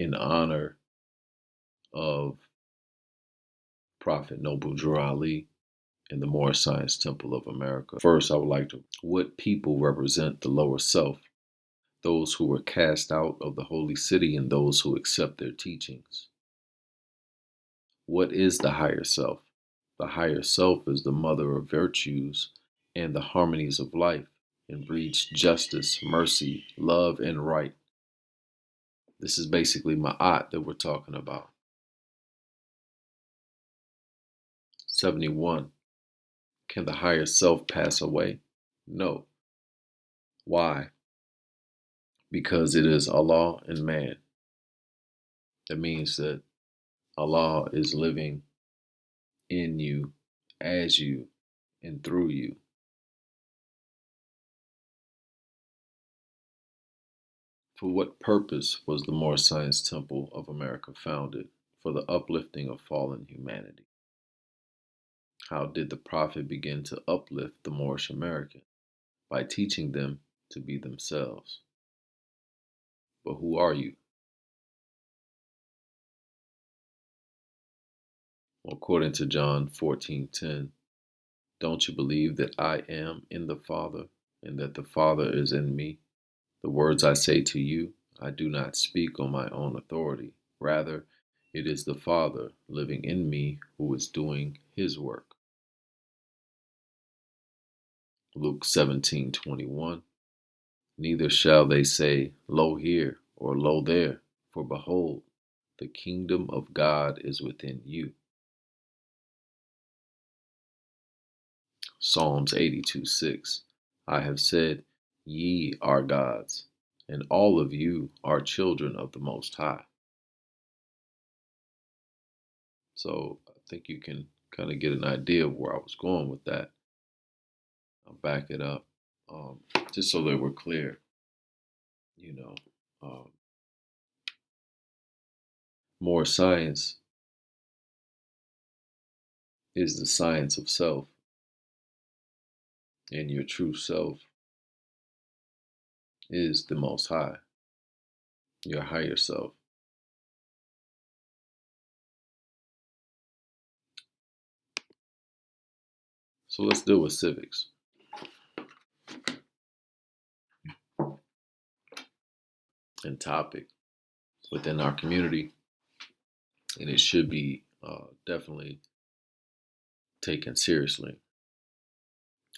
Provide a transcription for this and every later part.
in honor of Prophet Noble Drew Ali in the Moorish Science Temple of America. First, I would like to, what people represent the lower self? Those who were cast out of the holy city and those who accept their teachings. What is the higher self? The higher self is the mother of virtues and the harmonies of life and breeds justice, mercy, love, and right. This is basically Ma'at that we're talking about. 71. Can the higher self pass away? No. Why? Because it is Allah and man. That means that Allah is living in you, as you, and through you. For what purpose was the Moorish Science Temple of America founded? For the uplifting of fallen humanity. How did the Prophet begin to uplift the Moorish American? By teaching them to be themselves. But who are you? Well, according to John 14:10, don't you believe that I am in the Father and that the Father is in me? The words I say to you, I do not speak on my own authority. Rather, it is the Father living in me who is doing his work. Luke 17:21. Neither shall they say, Lo here, or Lo there, for behold, the kingdom of God is within you. Psalms 82:6. I have said, Ye are gods, and all of you are children of the Most High. So I think you can kind of get an idea of where I was going with that. I'll back it up, just so that we're clear. You know, more science is the science of self, and your true self is the Most High, your higher self. So let's deal with civics. And topic within our community, and it should be definitely taken seriously.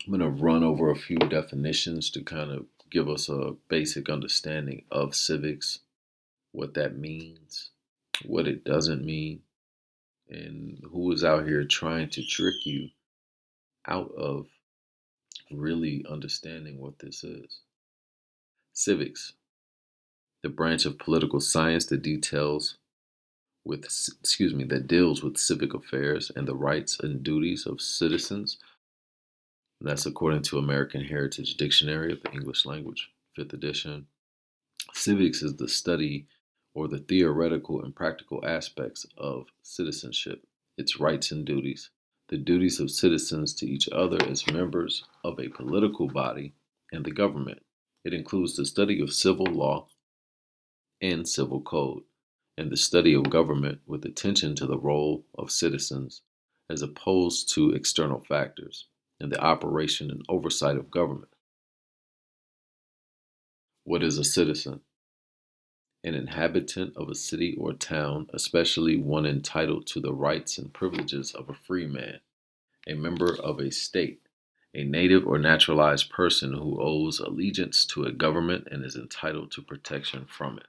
I'm going to run over a few definitions to kind of give us a basic understanding of civics, what that means, what it doesn't mean, and who is out here trying to trick you out of really understanding what this is. Civics, the branch of political science that deals with civic affairs and the rights and duties of citizens. And that's according to American Heritage Dictionary of the English Language, 5th edition. Civics is the study or the theoretical and practical aspects of citizenship, its rights and duties, the duties of citizens to each other as members of a political body and the government. It includes the study of civil law and civil code, and the study of government with attention to the role of citizens as opposed to external factors, and the operation and oversight of government. What is a citizen? An inhabitant of a city or town, especially one entitled to the rights and privileges of a free man, a member of a state, a native or naturalized person who owes allegiance to a government and is entitled to protection from it.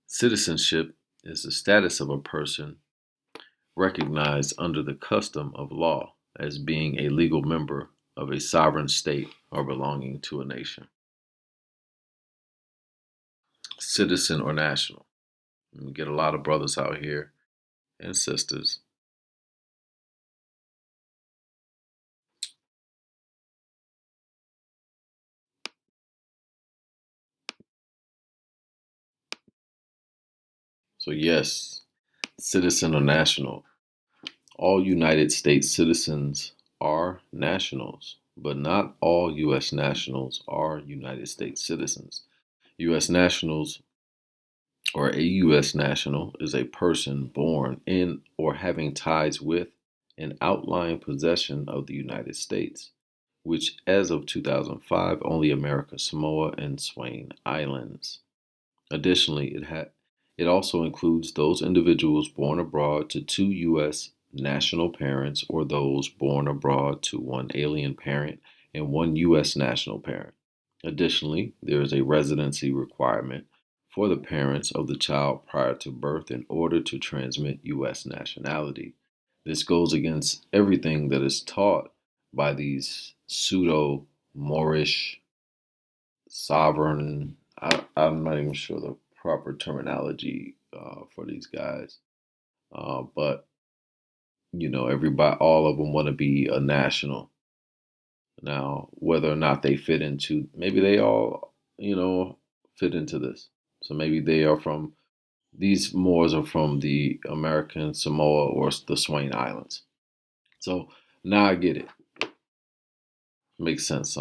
Citizenship is the status of a person recognized under the custom of law as being a legal member of a sovereign state or belonging to a nation. Citizen or national. We get a lot of brothers out here and sisters. So yes, citizen or national. All United States citizens are nationals. but not all U.S. nationals are United States citizens. U.S. nationals or a U.S. national is a person born in or having ties with and outlying possession of the United States, which as of 2005 only America Samoa and Swain Islands. Additionally, it also includes those individuals born abroad to two U.S. national parents or those born abroad to one alien parent and one U.S. national parent. Additionally, there is a residency requirement for the parents of the child prior to birth in order to transmit U.S. nationality. This goes against everything that is taught by these pseudo Moorish sovereign. I'm not even sure the proper terminology for these guys, but everybody, all of them want to be a national. Now, whether or not they fit into, maybe they all, fit into this. So maybe they are from, these Moors are from the American Samoa or the Swain Islands. So now I get it. Makes sense.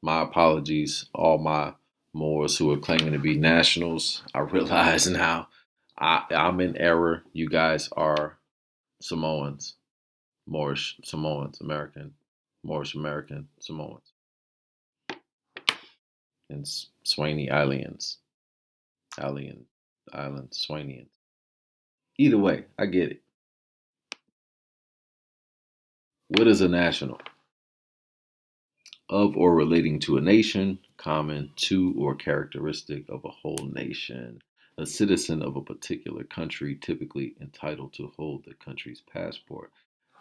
My apologies, all my Moors who are claiming to be nationals. I realize now I'm in error. You guys are Samoans, Moorish Samoans, Moorish American Samoans, and Swaney Alien Islands, Swanians. Either way, I get it. What is a national? Of or relating to a nation, common to or characteristic of a whole nation, a citizen of a particular country, typically entitled to hold the country's passport.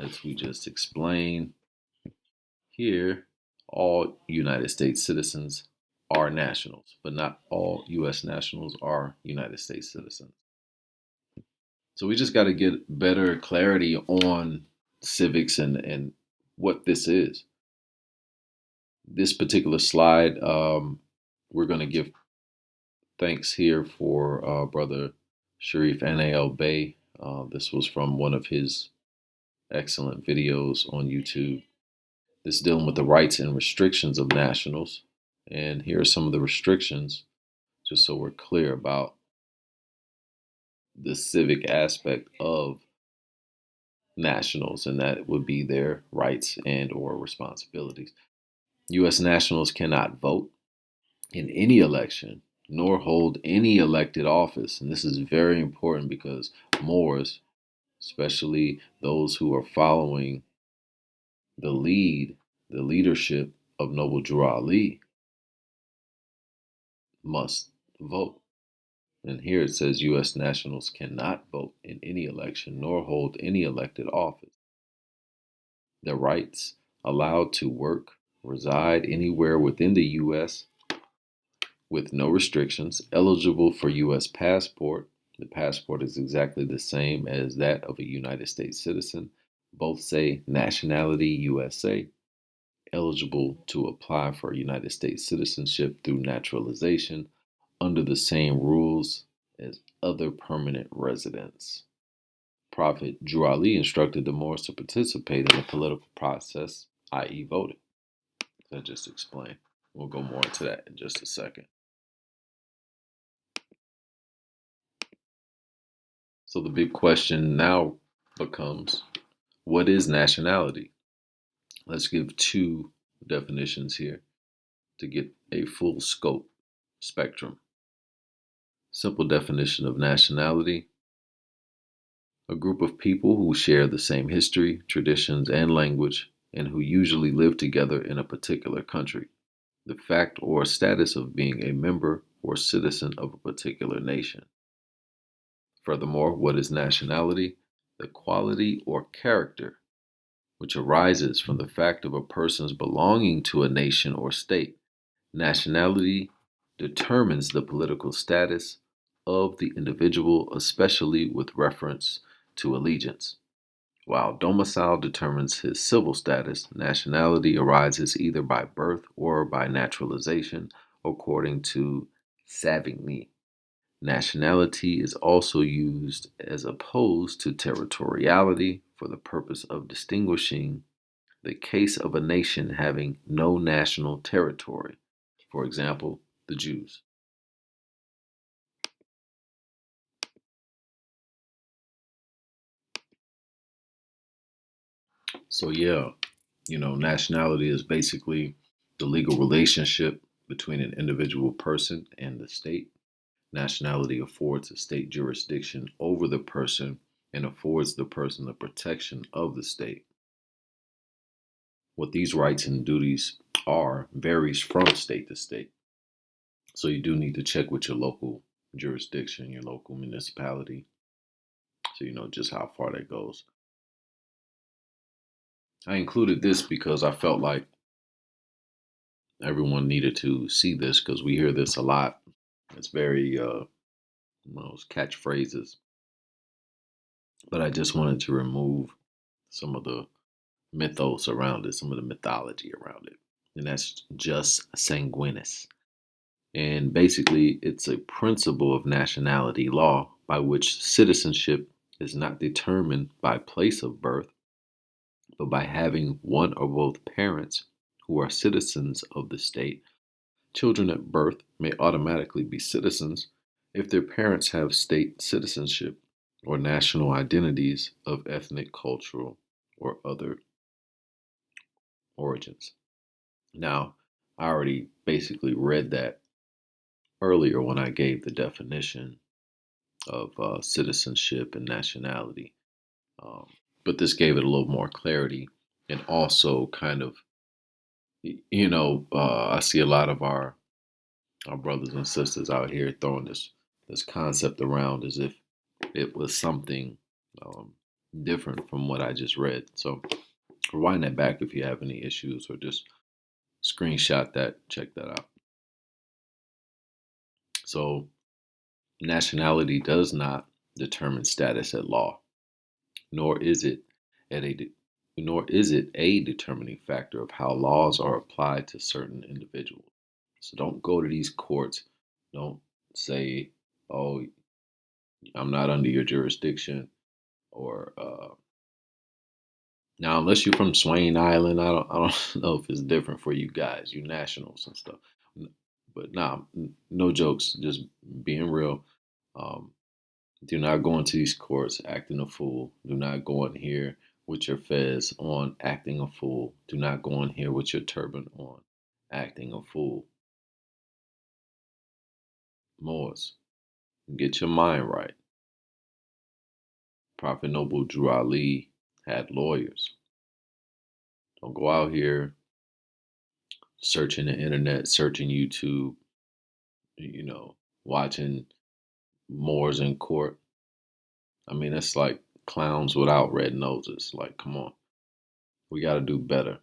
As we just explained here, all United States citizens are nationals, but not all U.S. nationals are United States citizens. So we just got to get better clarity on civics and what this is. This particular slide, we're going to give thanks here for Brother Sharif Nail Bay. This was from one of his excellent videos on YouTube. This is dealing with the rights and restrictions of nationals. And here are some of the restrictions, just so we're clear about the civic aspect of nationals, and that would be their rights and or responsibilities. U.S. nationals cannot vote in any election nor hold any elected office. And this is very important because Moors, especially those who are following the leadership of Noble Drew Ali, must vote. And here it says U.S. nationals cannot vote in any election nor hold any elected office. Their rights allowed to work, reside anywhere within the U.S. with no restrictions, eligible for U.S. passport. The passport is exactly the same as that of a United States citizen. Both say nationality USA, eligible to apply for United States citizenship through naturalization under the same rules as other permanent residents. Prophet Drew Ali instructed the Moors to participate in the political process, i.e., voting. As I just explained. We'll go more into that in just a second. So the big question now becomes, what is nationality? Let's give two definitions here to get a full scope spectrum. Simple definition of nationality: a group of people who share the same history, traditions, and language, and who usually live together in a particular country. The fact or status of being a member or citizen of a particular nation. Furthermore, what is nationality? The quality or character which arises from the fact of a person's belonging to a nation or state. Nationality determines the political status of the individual, especially with reference to allegiance. While domicile determines his civil status, nationality arises either by birth or by naturalization, according to Savigny. Nationality is also used as opposed to territoriality for the purpose of distinguishing the case of a nation having no national territory. For example, the Jews. So, yeah, nationality is basically the legal relationship between an individual person and the state. Nationality affords a state jurisdiction over the person and affords the person the protection of the state. What these rights and duties are varies from state to state. So you do need to check with your local jurisdiction, your local municipality, so you know just how far that goes. I included this because I felt like everyone needed to see this because we hear this a lot. It's very those catchphrases, but I just wanted to remove some of the mythos around it, some of the mythology around it, and that's just sanguinis. And basically, it's a principle of nationality law by which citizenship is not determined by place of birth, but by having one or both parents who are citizens of the state. Children at birth may automatically be citizens if their parents have state citizenship or national identities of ethnic, cultural, or other origins. Now, I already basically read that earlier when I gave the definition of citizenship and nationality. Um, but this gave it a little more clarity and also kind of, I see a lot of our brothers and sisters out here throwing this concept around as if it was something um, different from what I just read. So rewind that back if you have any issues, or just screenshot that, check that out. So nationality does not determine status at law, nor is it at a nor is it a determining factor of how laws are applied to certain individuals. So don't go to these courts. Don't say, "Oh, I'm not under your jurisdiction," or now unless you're from Swain Island, I don't know if it's different for you guys, you nationals and stuff. But nah, no jokes, just being real. Um, do not go into these courts acting a fool. Do not go in here with your fez on acting a fool. Do not go in here with your turban on acting a fool. Moors, get your mind right. Prophet Noble Drew Ali had lawyers. Don't go out here searching the internet, searching YouTube, you know, watching Moors in court. I mean, it's like clowns without red noses. Like, come on, we got to do better.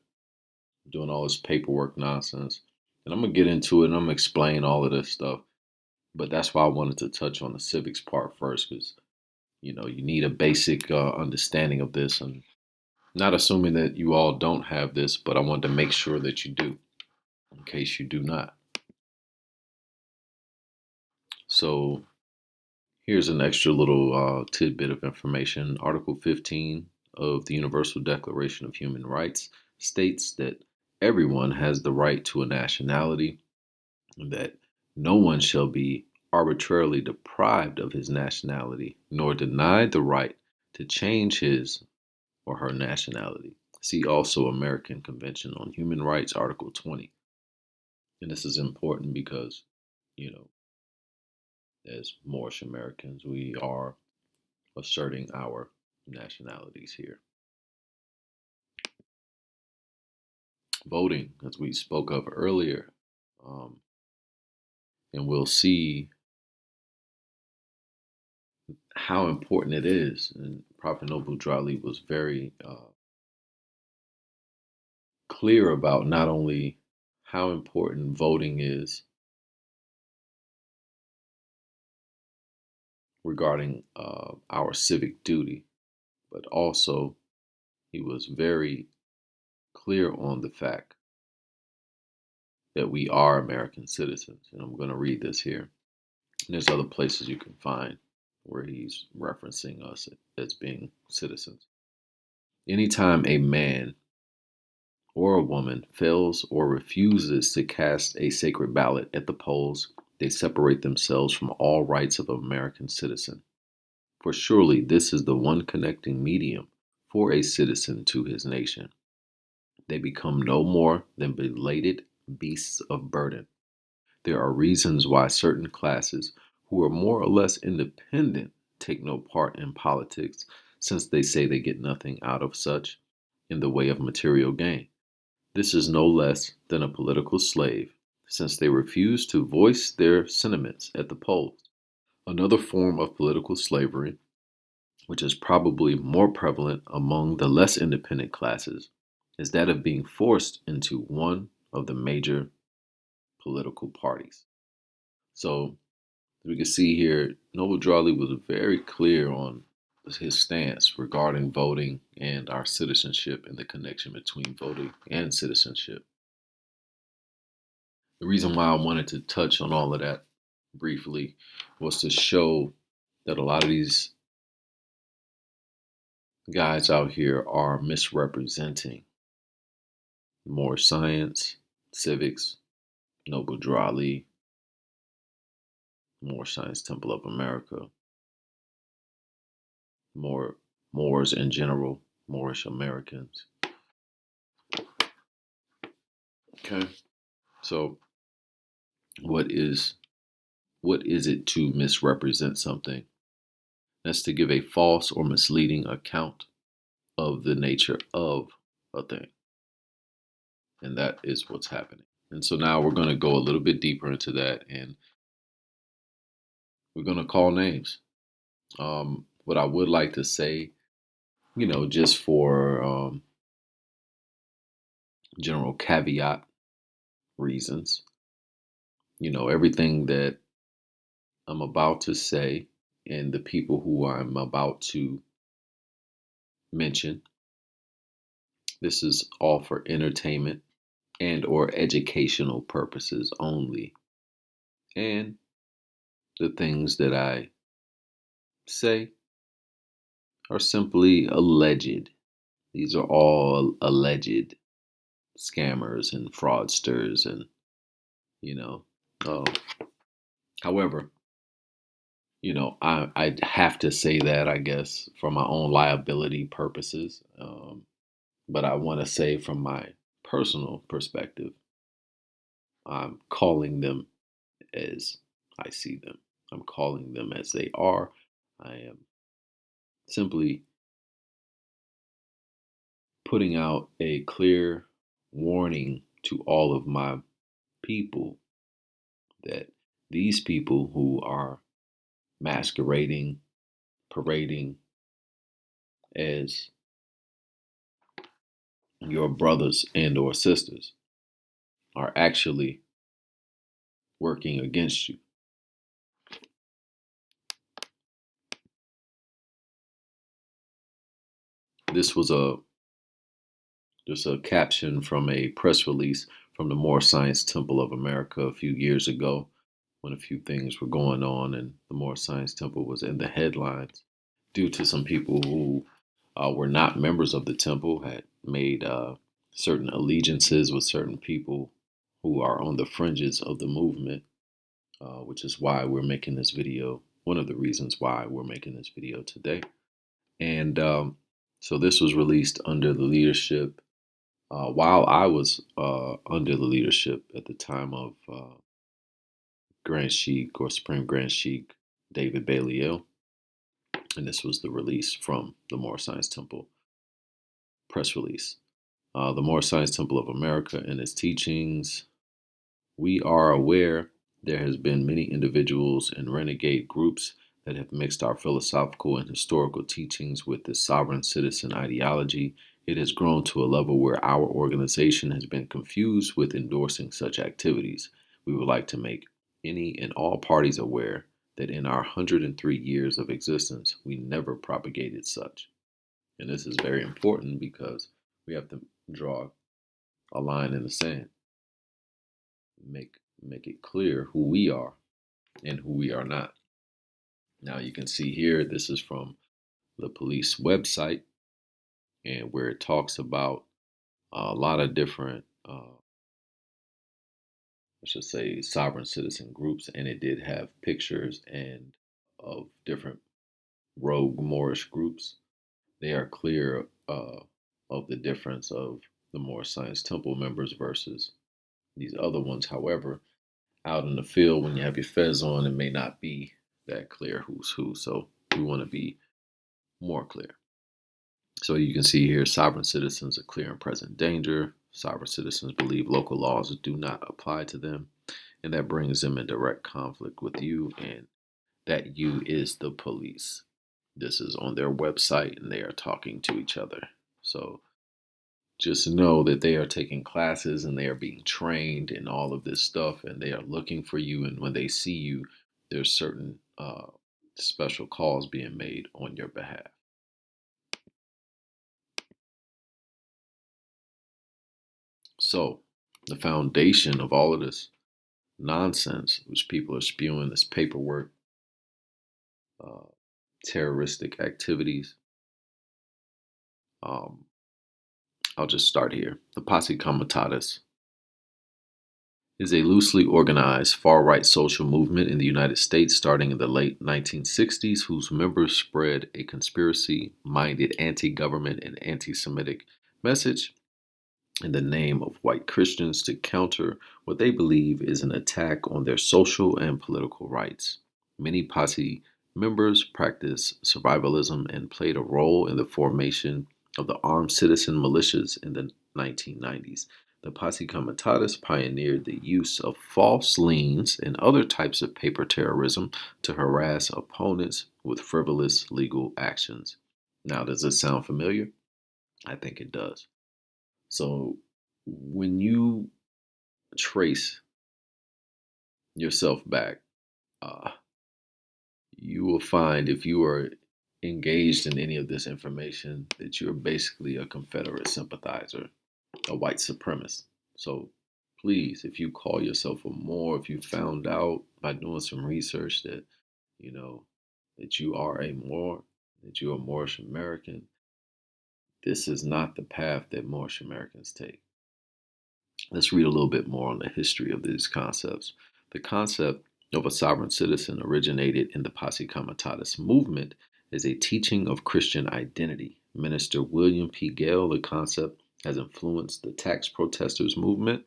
Doing all this paperwork nonsense. And I'm going to get into it and I'm going to explain all of this stuff. But that's why I wanted to touch on the civics part first because, you need a basic understanding of this. And not assuming that you all don't have this, but I wanted to make sure that you do in case you do not. So here's an extra little tidbit of information. Article 15 of the Universal Declaration of Human Rights states that everyone has the right to a nationality, and that no one shall be arbitrarily deprived of his nationality, nor denied the right to change his or her nationality. See also American Convention on Human Rights, Article 20. And this is important because, you know, as Moorish Americans, we are asserting our nationalities here. Voting, as we spoke of earlier, um, and we'll see how important it is. And Prophet Noble Drali was very clear about not only how important voting is regarding our civic duty, but also he was very clear on the fact that we are American citizens. And I'm going to read this here. And there's other places you can find where he's referencing us as being citizens. Anytime a man or a woman fails or refuses to cast a sacred ballot at the polls, they separate themselves from all rights of an American citizen. For surely this is the one connecting medium for a citizen to his nation. They become no more than belated beasts of burden. There are reasons why certain classes who are more or less independent take no part in politics, since they say they get nothing out of such in the way of material gain. This is no less than a political slave, since they refuse to voice their sentiments at the polls. Another form of political slavery, which is probably more prevalent among the less independent classes, is that of being forced into one of the major political parties. So we can see here, Noble Drawley was very clear on his stance regarding voting and our citizenship and the connection between voting and citizenship. The reason why I wanted to touch on all of that briefly was to show that a lot of these guys out here are misrepresenting Moorish Science, Civics, Noble Drawley, Moorish Science Temple of America, Moors in general, Moorish Americans. Okay, so what is it to misrepresent something? That's to give a false or misleading account of the nature of a thing. And that is what's happening. And so now we're going to go a little bit deeper into that, and we're going to call names. What I would like to say, just for general caveat reasons, everything that I'm about to say and the people who I'm about to mention, this is all for entertainment and or educational purposes only. And the things that I say are simply alleged. These are all alleged scammers and fraudsters, and you know. Um, however, I have to say that, I guess, for my own liability purposes. But I want to say from my personal perspective, I'm calling them as I see them. I'm calling them as they are. I am simply putting out a clear warning to all of my people that these people who are masquerading, parading as your brothers and or sisters are actually working against you. This was just a caption from a press release from the Moorish Science Temple of America a few years ago, when a few things were going on and the Moorish Science Temple was in the headlines due to some people who were not members of the temple, had made certain allegiances with certain people who are on the fringes of the movement, which is why we're making this video. One of the reasons why we're making this video today. And so this was released under the leadership, while I was under the leadership at the time of Grand Sheik, or Supreme Grand Sheik David Baliel. And this was the release from the Moorish Science Temple press release. The Moorish Science Temple of America and its teachings. We are aware there has been many individuals and renegade groups that have mixed our philosophical and historical teachings with the sovereign citizen ideology. It has grown to a level where our organization has been confused with endorsing such activities. We would like to make any and all parties aware that in our 103 years of existence, we never propagated such. And this is very important because we have to draw a line in the sand, make it clear who we are and who we are not. Now you can see here, this is from the police website, and where it talks about a lot of different, I should say, sovereign citizen groups, and it did have pictures and of different rogue Moorish groups. They are clear of the difference of the Moorish Science Temple members versus these other ones. However, out in the field, when you have your fez on, it may not be that clear who's who. So we want to be more clear. So you can see here, sovereign citizens are clear and present danger. Sovereign citizens believe local laws do not apply to them, and that brings them in direct conflict with you, and that you is the police. This is on their website, and they are talking to each other. So just know that they are taking classes and they are being trained in all of this stuff, and they are looking for you. And when they see you, there's certain special calls being made on your behalf. So the foundation of all of this nonsense, which people are spewing, this paperwork, uh, terroristic activities. Um, I'll just start here. The Posse Comitatus is a loosely organized far-right social movement in the United States starting in the late 1960s, whose members spread a conspiracy-minded anti-government and anti-Semitic message in the name of white Christians to counter what they believe is an attack on their social and political rights. Many Posse members practiced survivalism and played a role in the formation of the armed citizen militias in the 1990s. The Posse Comitatus pioneered the use of false liens and other types of paper terrorism to harass opponents with frivolous legal actions. Now, does this sound familiar? I think it does. So, when you trace yourself back, uh, you will find if you are engaged in any of this information that you're basically a Confederate sympathizer, a white supremacist. So please, if you call yourself a Moor, if you found out by doing some research that, you know, that you are a Moor, that you're a Moorish American, this is not the path that Moorish Americans take. Let's read a little bit more on the history of these concepts. The concept of a sovereign citizen originated in the Posse Comitatus movement as a teaching of Christian identity. Minister William P. Gale, the concept has influenced the tax protesters movement,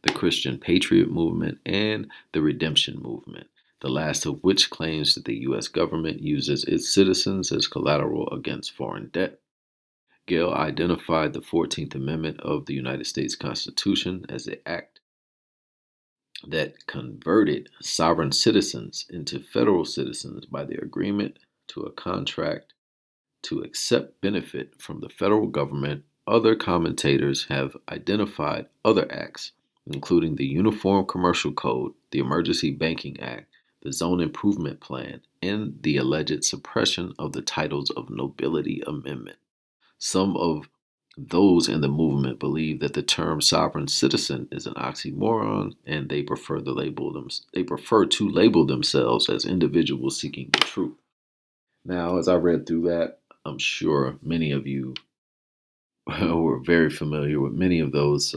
the Christian Patriot movement, and the Redemption movement, the last of which claims that the U.S. government uses its citizens as collateral against foreign debt. Gale identified the 14th Amendment of the United States Constitution as the act that converted sovereign citizens into federal citizens by their agreement to a contract to accept benefit from the federal government. Other commentators have identified other acts, including the Uniform Commercial Code, the Emergency Banking Act, the Zone Improvement Plan, and the alleged suppression of the Titles of Nobility Amendment. Some of those in the movement believe that the term sovereign citizen is an oxymoron, and they prefer to label themselves as individuals seeking the truth. Now, as I read through that, I'm sure many of you were very familiar with many of those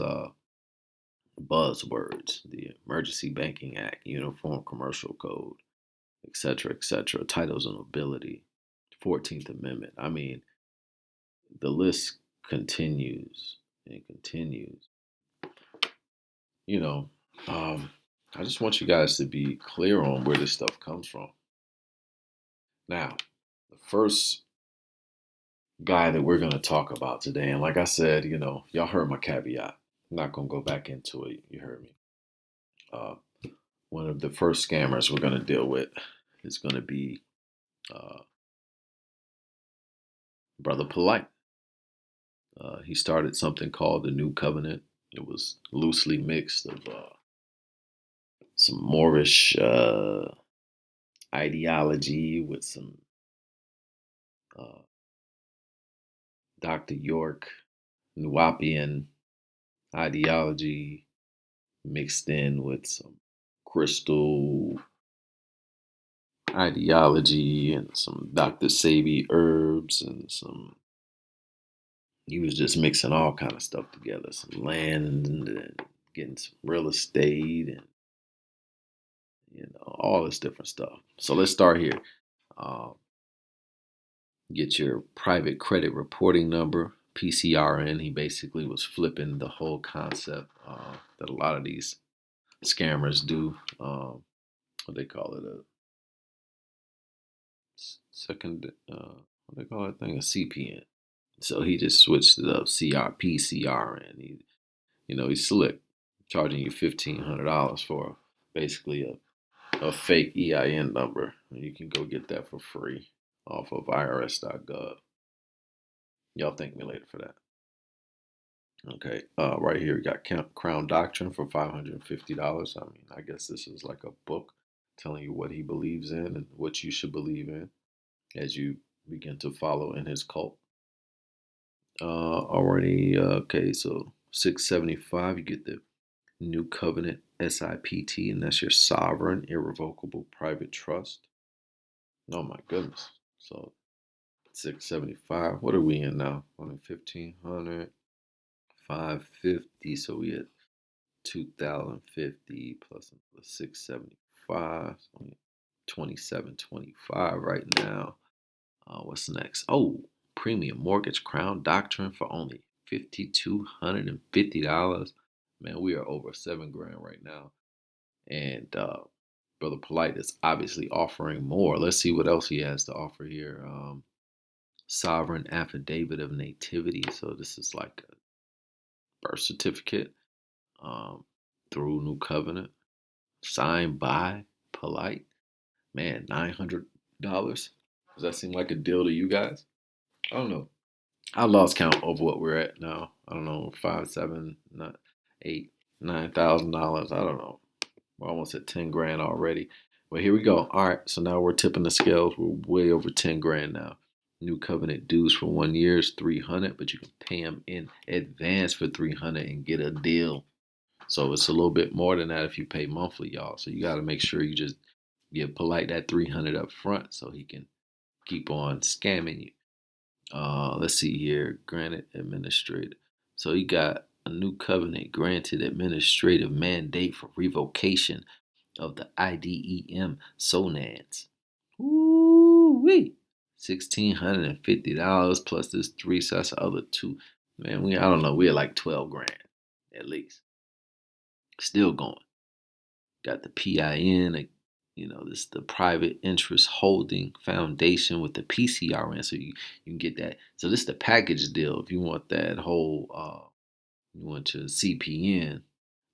buzzwords: the Emergency Banking Act, Uniform Commercial Code, etc., titles of nobility, 14th Amendment. I mean, the list continues and continues. You know, I just want you guys to be clear on where this stuff comes from. Now, the first guy that we're going to talk about today, and like I said, y'all heard my caveat. I'm not going to go back into it. You heard me. Uh, One of the first scammers we're going to deal with is going to be uh, Brother Polite. He started something called the New Covenant. It was loosely mixed of some Moorish ideology with some uh, Dr. York Nuwapian ideology mixed in with some crystal ideology and some Dr. Sabi herbs and some He was just mixing all kind of stuff together, some land and getting some real estate and all this different stuff. So let's start here. Um, get your private credit reporting number, PCRN. He basically was flipping the whole concept that a lot of these scammers do. What they call it, a second, what they call that thing, a CPN. So he just switched it up, CRP, CRN. He's slick, charging you $1,500 for basically a fake EIN number. You can go get that for free off of irs.gov. Y'all thank me later for that. Okay, right here we got Crown Doctrine for $550. I mean, I guess this is like a book telling you what he believes in and what you should believe in as you begin to follow in his cult. Already, okay, so 675, you get the New Covenant SIPT, and that's your sovereign irrevocable private trust. Oh my goodness. So 675. What are we in now? Only 1500, 550. So we at 2050 plus 675. So 2725 right now. What's next? Oh, premium mortgage Crown Doctrine for only $5,250. Man, we are over $7,000 right now. And Brother Polite is obviously offering more. Let's see what else he has to offer here. Sovereign Affidavit of Nativity. So this is like a birth certificate through New Covenant, signed by Polite. Man, $900. Does that seem like a deal to you guys? I don't know. I lost count of what we're at now. I don't know, 5, 7, not 8, $9,000. I don't know. We're almost at 10,000 already. But here we go. All right, so now we're tipping the scales. We're way over 10,000 now. New Covenant dues for 1 year is 300, but you can pay them in advance for 300 and get a deal. So it's a little bit more than that if you pay monthly, y'all. So you got to make sure you just give Polite that 300 up front so he can keep on scamming you. Let's see here. Granted administrative. So you got a New Covenant granted administrative mandate for revocation of the IDEM SONADs. Woo-wee. $1,650 plus this three, so that's the other two. Man, I don't know, we're like 12,000 at least. Still going. Got the PIN, this the private interest holding foundation with the PCRN, so you can get that. So this is the package deal. If you want that whole, you want your CPN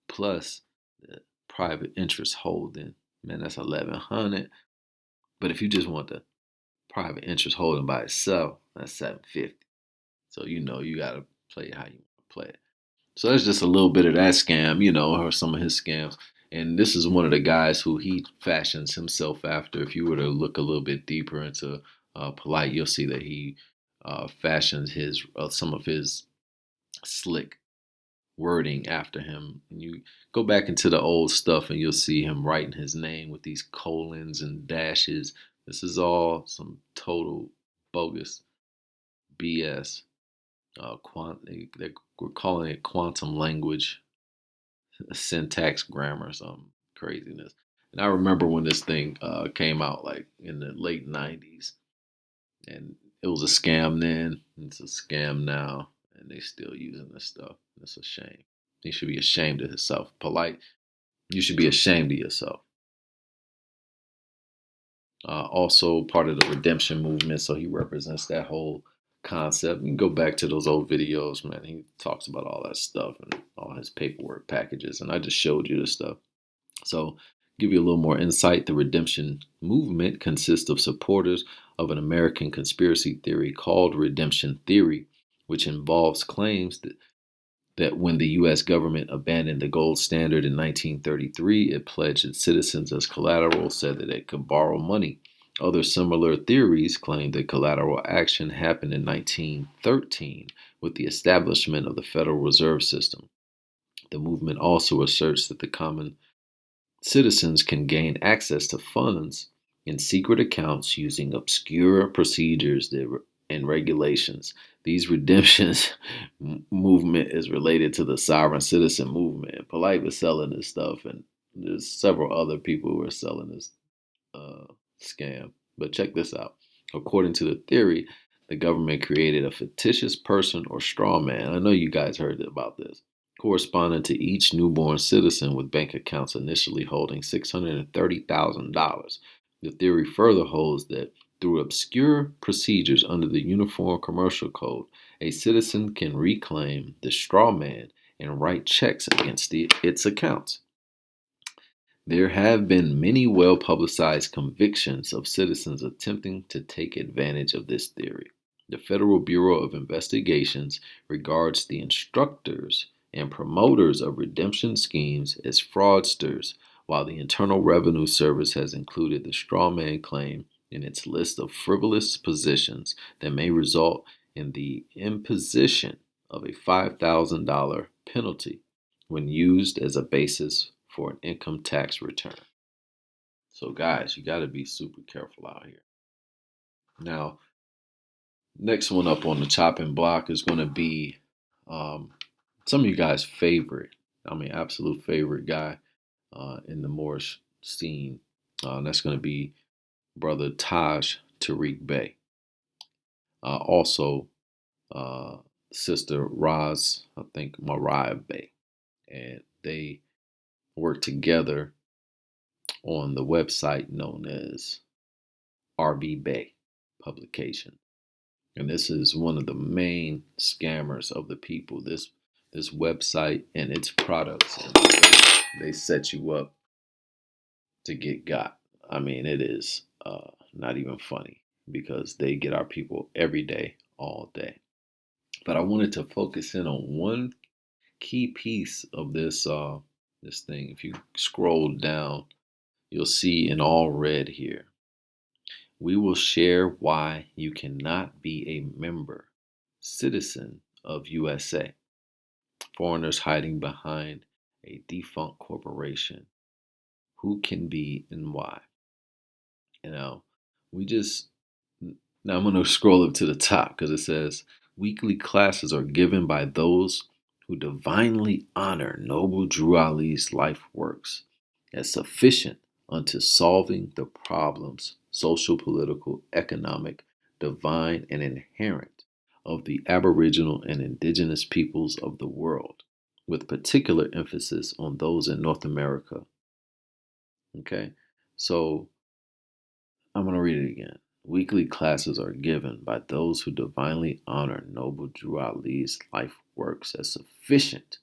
plus the private interest holding, man, that's 1,100. But if you just want the private interest holding by itself, that's 750. So you gotta play it how you want to play it. So that's just a little bit of that scam, or some of his scams. And this is one of the guys who he fashions himself after. If you were to look a little bit deeper into Polite, you'll see that he fashions some of his slick wording after him. And you go back into the old stuff and you'll see him writing his name with these colons and dashes. This is all some total bogus BS. We're calling it quantum language, syntax, grammar, some craziness. And I remember when this thing came out, like in the late '90s, and it was a scam then. It's a scam now, and they still using this stuff. It's a shame. He should be ashamed of himself. Polite, you should be ashamed of yourself. Also part of the redemption movement, so he represents that whole concept. You can go back to those old videos, man. He talks about all that stuff and all his paperwork packages, and I just showed you this stuff. So, give you a little more insight. The redemption movement consists of supporters of an American conspiracy theory called redemption theory, which involves claims that when the U.S. government abandoned the gold standard in 1933, it pledged its citizens as collateral, said that it could borrow money. Other similar theories claim that collateral action happened in 1913 with the establishment of the Federal Reserve System. The movement also asserts that the common citizens can gain access to funds in secret accounts using obscure procedures and regulations. These redemptions movement is related to the sovereign citizen movement. And Polite was selling this stuff, and there's several other people who are selling this uh, scam. But check this out. According to the theory, the government created a fictitious person or straw man. I know you guys heard about this. Corresponding to each newborn citizen with bank accounts initially holding $630,000. The theory further holds that through obscure procedures under the Uniform Commercial Code, a citizen can reclaim the straw man and write checks against its accounts. There have been many well publicized convictions of citizens attempting to take advantage of this theory. The Federal Bureau of Investigations regards the instructors and promoters of redemption schemes as fraudsters, while the Internal Revenue Service has included the strawman claim in its list of frivolous positions that may result in the imposition of a $5,000 penalty when used as a basis for an income tax return. So, guys, you got to be super careful out here. Now, next one up on the chopping block is going to be some of you guys' favorite, absolute favorite guy in the Moorish scene. That's going to be Brother Taj Tariq Bey. Also, Sister Raz, I think Mariah Bey. And they work together on the website known as RB Bay Publication. And this is one of the main scammers of the people. This website and its products, and they set you up to get got. It is not even funny because they get our people every day, all day. But I wanted to focus in on one key piece of this thing. If you scroll down, you'll see in all red here. We will share why you cannot be a member, citizen of USA. Foreigners hiding behind a defunct corporation. Who can be and why? You know, we just, now I'm going to scroll up to the top because it says weekly classes are given by those who divinely honor Noble Drew Ali's life works as sufficient unto solving the problems, social, political, economic, divine, and inherent of the Aboriginal and Indigenous peoples of the world, with particular emphasis on those in North America. Okay, so I'm going to read it again. Weekly classes are given by those who divinely honor Noble Drew Ali's life works as sufficient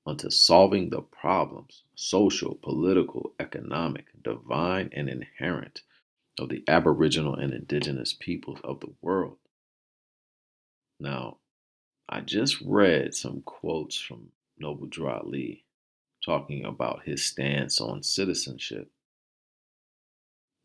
unto solving the problems, social, political, economic, divine, and inherent of the Aboriginal and Indigenous peoples of the world. Now, I just read some quotes from Noble Drew Ali talking about his stance on citizenship.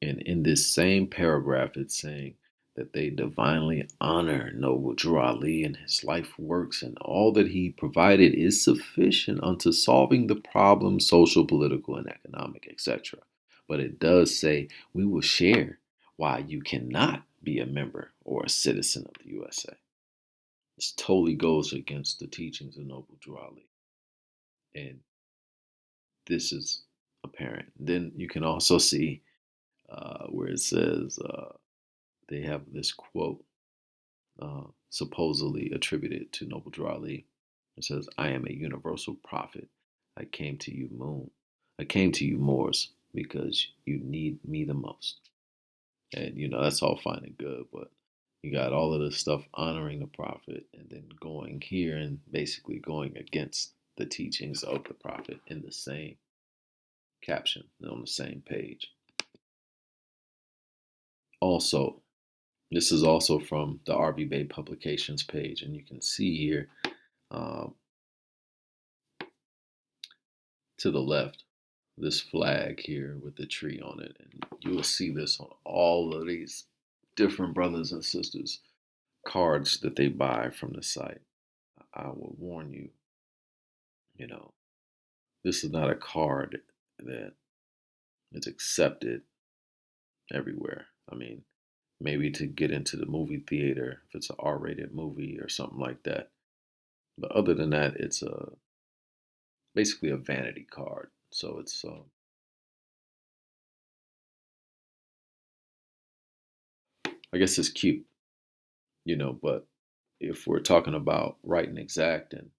And in this same paragraph, it's saying that they divinely honor Noble Drew Ali and his life works, and all that he provided is sufficient unto solving the problems, social, political, and economic, etc. But it does say we will share why you cannot be a member or a citizen of the USA. This totally goes against the teachings of Noble Drew Ali. And this is apparent. Then you can also see where it says they have this quote supposedly attributed to Noble Drew Ali. It says, "I am a universal prophet. I came to you, Moon. I came to you, Moors, because you need me the most." And that's all fine and good, but you got all of this stuff honoring the prophet, and then going here and basically going against the teachings of the prophet in the same caption on the same page. Also, this is also from the RB Bay Publications page, and you can see here to the left this flag here with the tree on it, and you will see this on all of these different brothers and sisters cards that they buy from the site. I will warn you, this is not a card that is accepted everywhere. maybe to get into the movie theater if it's an R-rated movie or something like that. But other than that, it's basically a vanity card. So it's I guess it's cute, but if we're talking about right and exact, and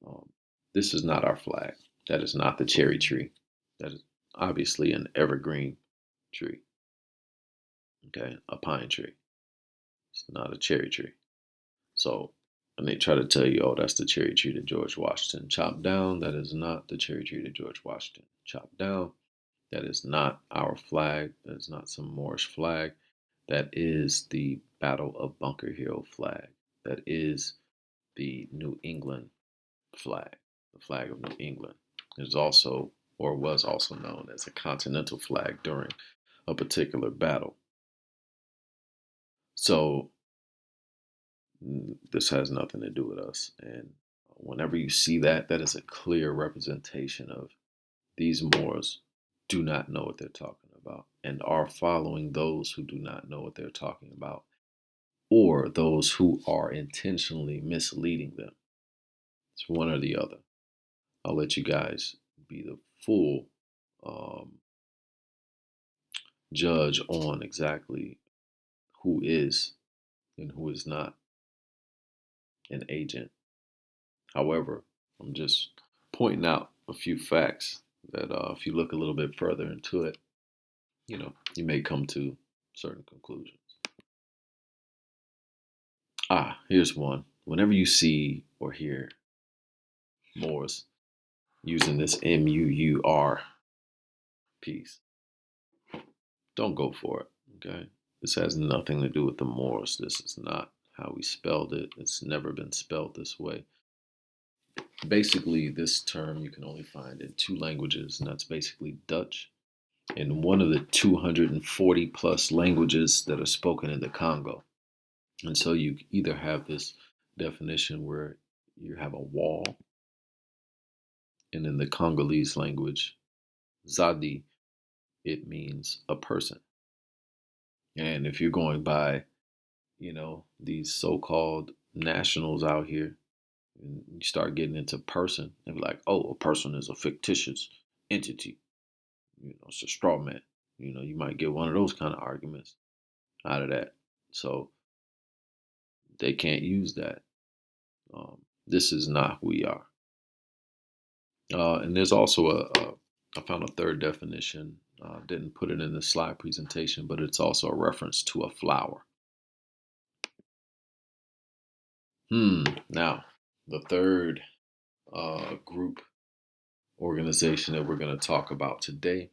um, this is not our flag. That is not the cherry tree. That is obviously an evergreen tree. Okay, a pine tree. It's not a cherry tree. So when they try to tell you, oh, that's the cherry tree that George Washington chopped down, that is not the cherry tree that George Washington chopped down. That is not our flag. That is not some Moorish flag. That is the Battle of Bunker Hill flag. That is the New England flag, the flag of New England. It is also, or was also known as a continental flag during a particular battle. So this has nothing to do with us. And whenever you see that, that is a clear representation of these Moors do not know what they're talking about and are following those who do not know what they're talking about, or those who are intentionally misleading them. It's one or the other. I'll let you guys be the full um, judge on exactly who is and who is not an agent. However, I'm just pointing out a few facts that if you look a little bit further into it, you may come to certain conclusions. Here's one. Whenever you see or hear Moors using this MUUR piece, don't go for it. Okay? This has nothing to do with the Moors. This is not how we spelled it. It's never been spelled this way. Basically, this term you can only find in two languages, and that's basically Dutch and one of the 240 plus languages that are spoken in the Congo. And so you either have this definition where you have a wall, and in the Congolese language, Zadi, it means a person. And if you're going by, these so-called nationals out here, and you start getting into person, they're like, oh, a person is a fictitious entity. It's a straw man. You might get one of those kind of arguments out of that. So they can't use that. This is not who we are. And there's also I found a third definition. Didn't put it in the slide presentation, but it's also a reference to a flower. Now, the third group organization that we're going to talk about today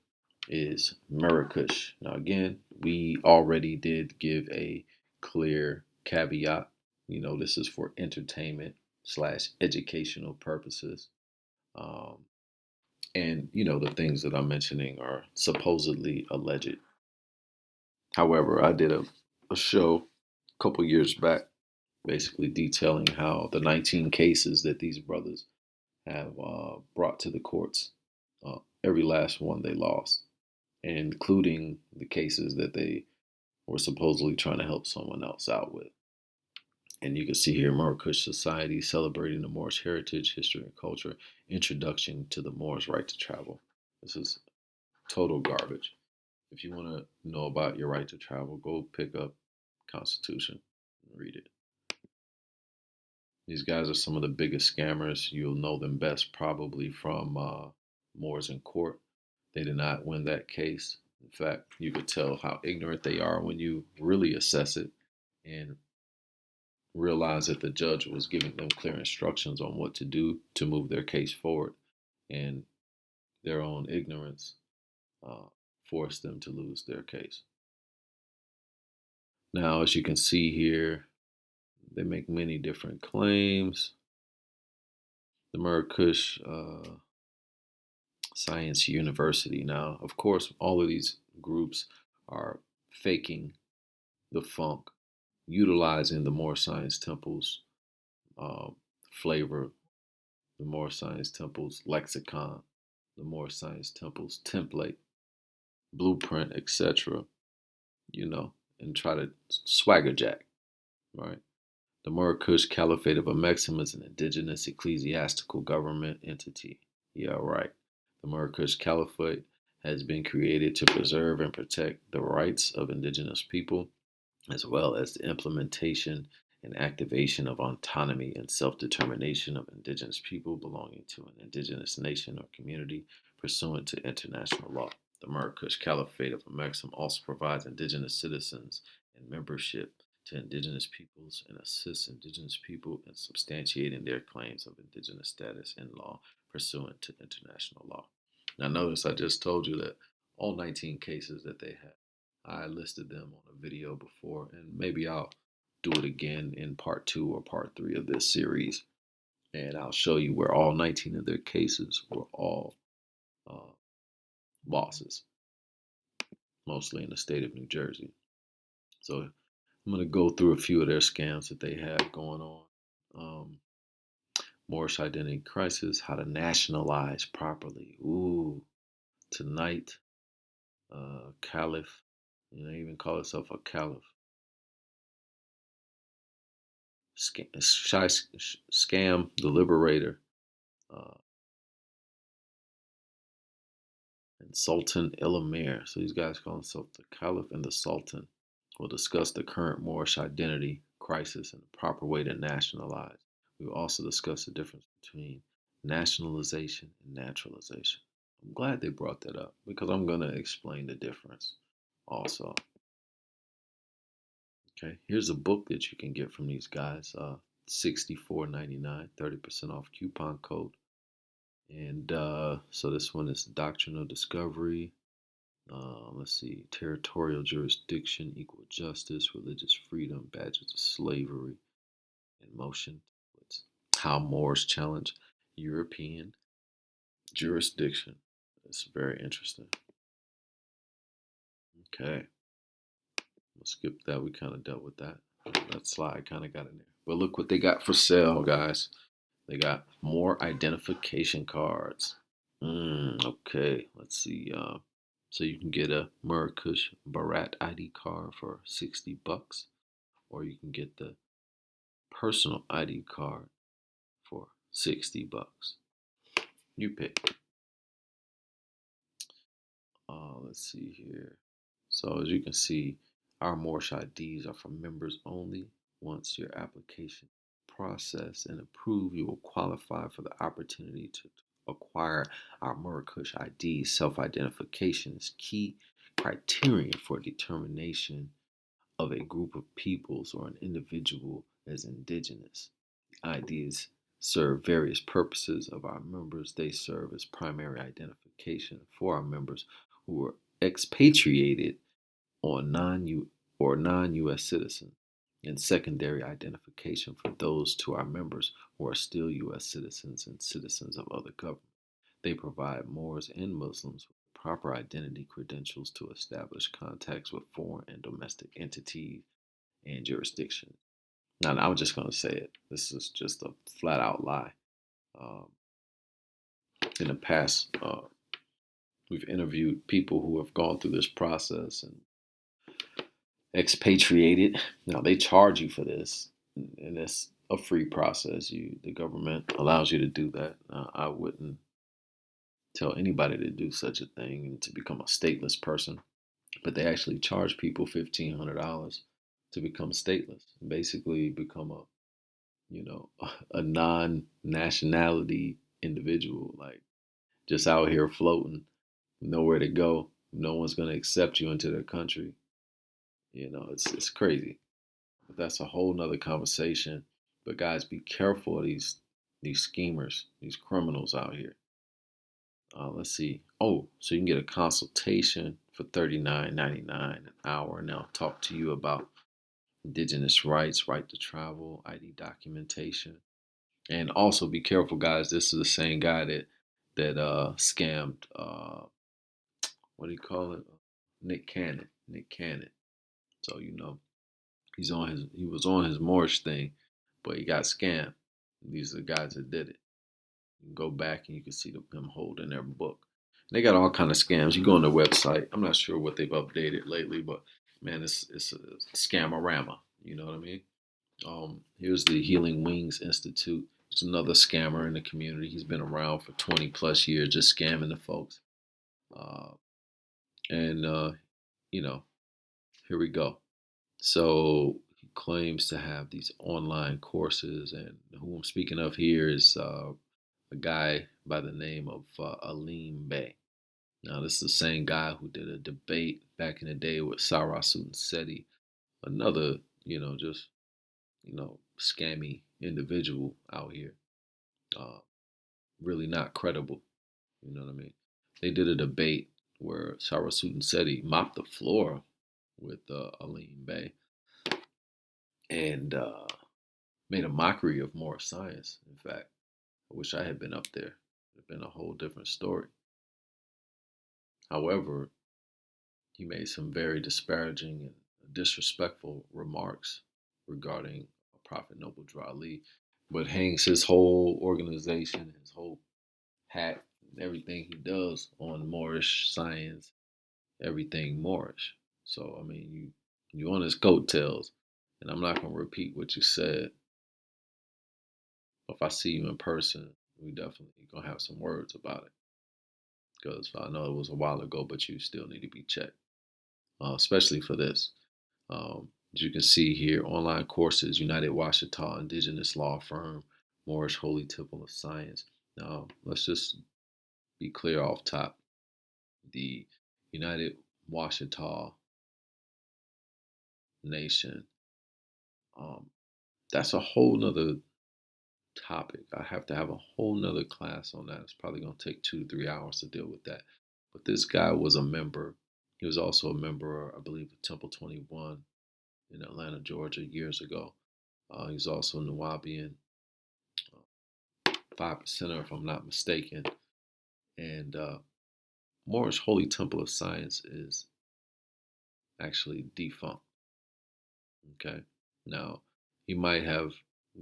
is Marrakesh. Now, again, we already did give a clear caveat. This is for entertainment / educational purposes. Um, and, the things that I'm mentioning are supposedly alleged. However, I did a show a couple years back basically detailing how the 19 cases that these brothers have brought to the courts, every last one they lost, including the cases that they were supposedly trying to help someone else out with. And you can see here Marrakesh Society celebrating the Moorish heritage, history, and culture, introduction to the Moors' right to travel. This is total garbage. If you want to know about your right to travel, go pick up Constitution and read it. These guys are some of the biggest scammers. You'll know them best probably from Moors in Court. They did not win that case. In fact, you could tell how ignorant they are when you really assess it and realize that the judge was giving them clear instructions on what to do to move their case forward. And their own ignorance uh, forced them to lose their case. Now, as you can see here, they make many different claims. The Marrakesh Science University. Now, of course, all of these groups are faking the funk, utilizing the Moorish Science Temple's flavor, the Moorish Science Temple's lexicon, the Moorish Science Temple's template, blueprint, etc. and try to swagger jack, right? The Moorish Caliphate of Amexem is an indigenous ecclesiastical government entity. Yeah, right. The Moorish Caliphate has been created to preserve and protect the rights of indigenous people, as well as the implementation and activation of autonomy and self-determination of indigenous people belonging to an indigenous nation or community pursuant to international law. The Moorish Caliphate of Amexem also provides indigenous citizens and membership to indigenous peoples and assists indigenous people in substantiating their claims of indigenous status in law pursuant to international law. Now, notice I just told you that all 19 cases that they have, I listed them on a video before, and maybe I'll do it again in part 2 or part 3 of this series, and I'll show you where all 19 of their cases were all losses, mostly in the state of New Jersey. So I'm going to go through a few of their scams that they have going on. Moorish identity crisis, how to nationalize properly. Ooh, tonight, caliph, they even call itself a caliph. Scam the liberator, uh, and Sultan El Amir. So these guys call themselves the caliph and the sultan. We'll discuss the current Moorish identity crisis and the proper way to nationalize. We will also discuss the difference between nationalization and naturalization. I'm glad they brought that up because I'm going to explain the difference also. Okay, here's a book that you can get from these guys. $64.99, 30% off coupon code. And so this one is Doctrine of Discovery. Let's see, territorial jurisdiction, equal justice, religious freedom, badges of slavery, in motion. It's how Moors challenge European jurisdiction. It's very interesting. Okay, we'll skip that. We kind of dealt with that. That slide kind of got in there. But look what they got for sale, guys. They got more identification cards. Okay, let's see. So you can get a Murakush Barat ID card for $60, or you can get the personal ID card for $60. You pick. Let's see here. So as you can see, our Moorish IDs are for members only. Once your application is processed and approved, you will qualify for the opportunity to acquire our Murakush ID. Self-identification is key criterion for determination of a group of peoples or an individual as indigenous. IDs serve various purposes of our members. They serve as primary identification for our members who were expatriated or non-U.S. citizens, and secondary identification for those to our members who are still U.S. citizens and citizens of other governments. They provide Moors and Muslims with proper identity credentials to establish contacts with foreign and domestic entities and jurisdictions. Now, I'm just going to say it. This is just a flat out lie. Um, in the past, we've interviewed people who have gone through this process and expatriated. Now, they charge you for this, and it's a free process. The government allows you to do that. I wouldn't tell anybody to do such a thing and to become a stateless person, but they actually charge people $1,500 to become stateless, basically become a non-nationality individual, like just out here floating, nowhere to go. No one's going to accept you into their country. It's crazy. But that's a whole nother conversation. But guys, be careful of these schemers, these criminals out here. Let's see. Oh, so you can get a consultation for $39.99 an hour, and they'll talk to you about indigenous rights, right to travel, ID documentation. And also be careful, guys. This is the same guy that scammed what do you call it? Nick Cannon. Nick Cannon. So he was on his Moorish thing, but he got scammed. These are the guys that did it. You can go back and you can see them holding their book. They got all kind of scams. You go on their website. I'm not sure what they've updated lately, but man, it's a scamorama. You know what I mean? Here's the Healing Wings Institute. It's another scammer in the community. He's been around for 20 plus years, just scamming the folks. Uh, and you know, here we go. So he claims to have these online courses, and who I'm speaking of here is a guy by the name of Aleem Bey. Now, this is the same guy who did a debate back in the day with Sarasut Seti, another, just, scammy individual out here. Uh, really not credible. You know what I mean? They did a debate where Sarasut Seti mopped the floor with Aleem Bey and made a mockery of Moorish Science. In fact, I wish I had been up there. It would have been a whole different story. However, he made some very disparaging and disrespectful remarks regarding Prophet Noble Drew Ali, but hangs his whole organization, his whole hat, and everything he does on Moorish Science, everything Moorish. So I mean, you on his coattails, and I'm not gonna repeat what you said. If I see you in person, we definitely gonna have some words about it because I know it was a while ago, but you still need to be checked, especially for this. As you can see here, online courses, United Washita Indigenous Law Firm, Moorish Holy Temple of Science. Now, let's just be clear off top. The United Washita Nation, um, that's a whole nother topic. I have to have a whole nother class on that. It's probably going to take 2 to 3 hours to deal with that. But this guy was a member. He was also a member, I believe, of Temple 21 in Atlanta, Georgia, years ago. He's also a Nuwabian, 5%er, if I'm not mistaken. And Moorish Holy Temple of Science is actually defunct. Okay. Now, he might have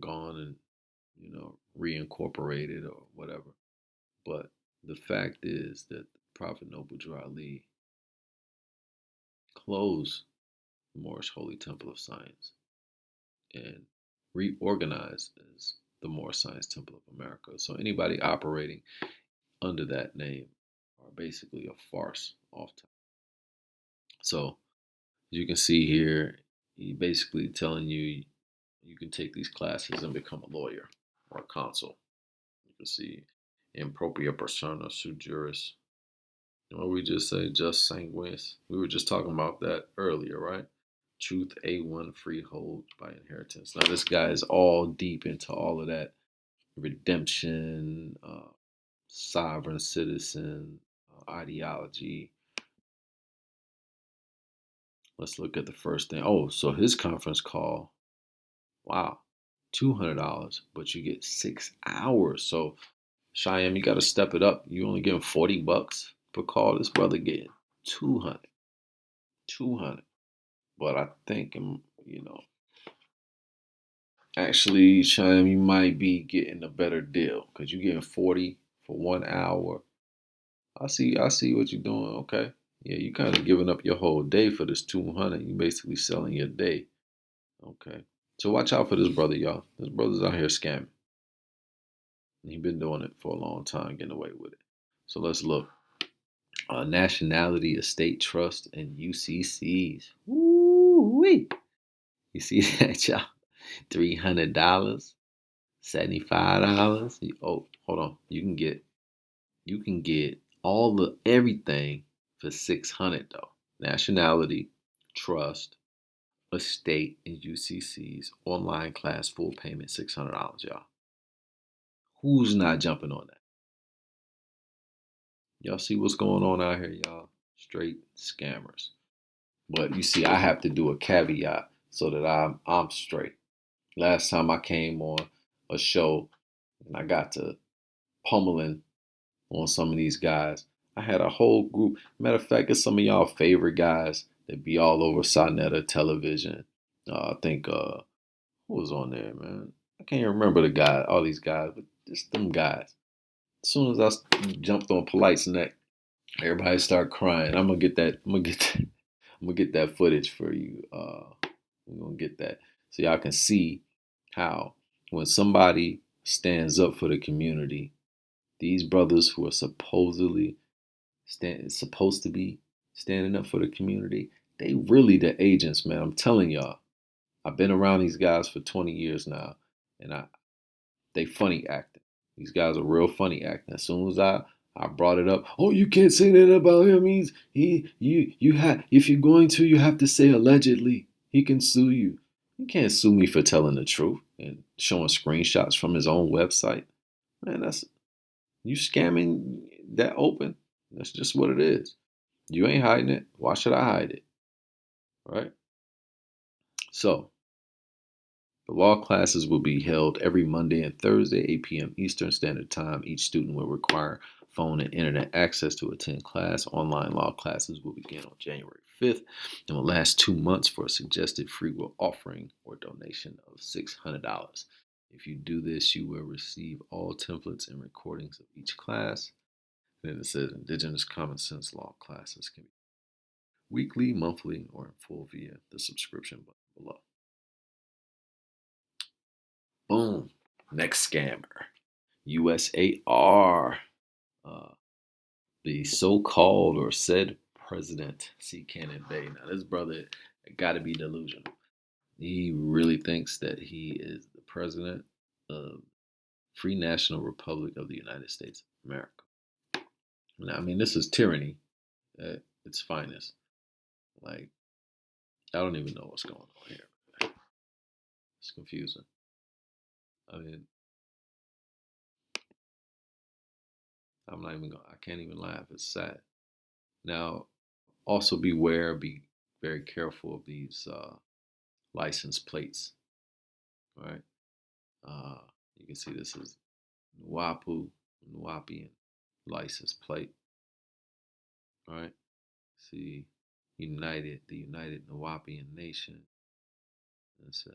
gone and, reincorporated or whatever. But the fact is that Prophet Noble Drew Ali closed the Moorish Holy Temple of Science and reorganized as the Moorish Science Temple of America. So anybody operating under that name are basically a farce off time. So as you can see here, he basically telling you you can take these classes and become a lawyer or a consul. You can see impropria persona sui juris. What we just say, just sanguinis. We were just talking about that earlier, right? Truth A1 freehold by inheritance. Now this guy is all deep into all of that redemption, sovereign citizen ideology. Let's look at the first thing. Oh, so his conference call, wow, $200, but you get 6 hours. So Cheyenne, you got to step it up. You only getting $40 per call. This brother getting 200, 200. But I think, actually, Cheyenne, you might be getting a better deal because you're getting 40 for 1 hour. I see what you're doing. Okay. Yeah, you kind of giving up your whole day for this 200. You basically selling your day. Okay. So watch out for this brother, y'all. This brother's out here scamming. He's been doing it for a long time, getting away with it. So let's look. Nationality, estate trust, and UCCs. Woo-wee. You see that, y'all? $300, $75. Oh, hold on. You can get all the everything for 600 though. Nationality, trust, estate, and UCCs. Online class, full payment, $600, y'all. Who's not jumping on that? Y'all see what's going on out here, y'all? Straight scammers. But you see, I have to do a caveat so that I'm straight. Last time I came on a show and I got to pummeling on some of these guys, I had a whole group. Matter of fact, it's some of y'all favorite guys that be all over Sonetta television. I think who was on there, man? I can't even remember the guy, all these guys, but just them guys. As soon as I jumped on Polite's neck, everybody started crying. I'm gonna get that. I'm gonna get that footage for you. We're gonna get that so y'all can see how when somebody stands up for the community, these brothers who are supposed to be standing up for the community, they really the agents, man. I'm telling y'all. I've been around these guys for 20 years now, and they funny acting. These guys are real funny acting. As soon as I brought it up, oh, you can't say that about him. You have if you're going to, you have to say allegedly. He can sue you. You can't sue me for telling the truth and showing screenshots from his own website. Man, that's you scamming that open. That's just what it is. You ain't hiding it. Why should I hide it? Right? So the law classes will be held every Monday and Thursday, 8 p.m. Eastern Standard Time. Each student will require phone and internet access to attend class. Online law classes will begin on January 5th and will last 2 months for a suggested free will offering or donation of $600. If you do this, you will receive all templates and recordings of each class. And then it says Indigenous Common Sense law classes can be weekly, monthly, or in full via the subscription button below. Boom. Next scammer. USAR. Uh, the so-called or said president C. Cannon Bay. Now this brother got to be delusional. He really thinks that he is the president of Free National Republic of the United States of America. Now, I mean, this is tyranny at its finest. Like, I don't even know what's going on here. It's confusing. I mean, I'm not even I can't even laugh. It's sad. Now, also beware, be very careful of these license plates. All right. Uh, you can see this is Nuwapian license plate. All right. See, the United Nuwapian Nation. It's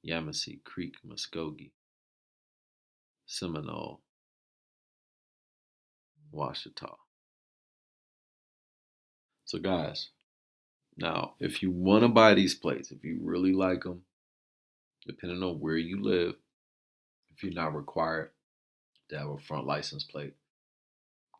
Yamasee Creek, Muskogee, Seminole, Washita. So, guys, now if you want to buy these plates, if you really like them, depending on where you live, if you're not required to have a front license plate,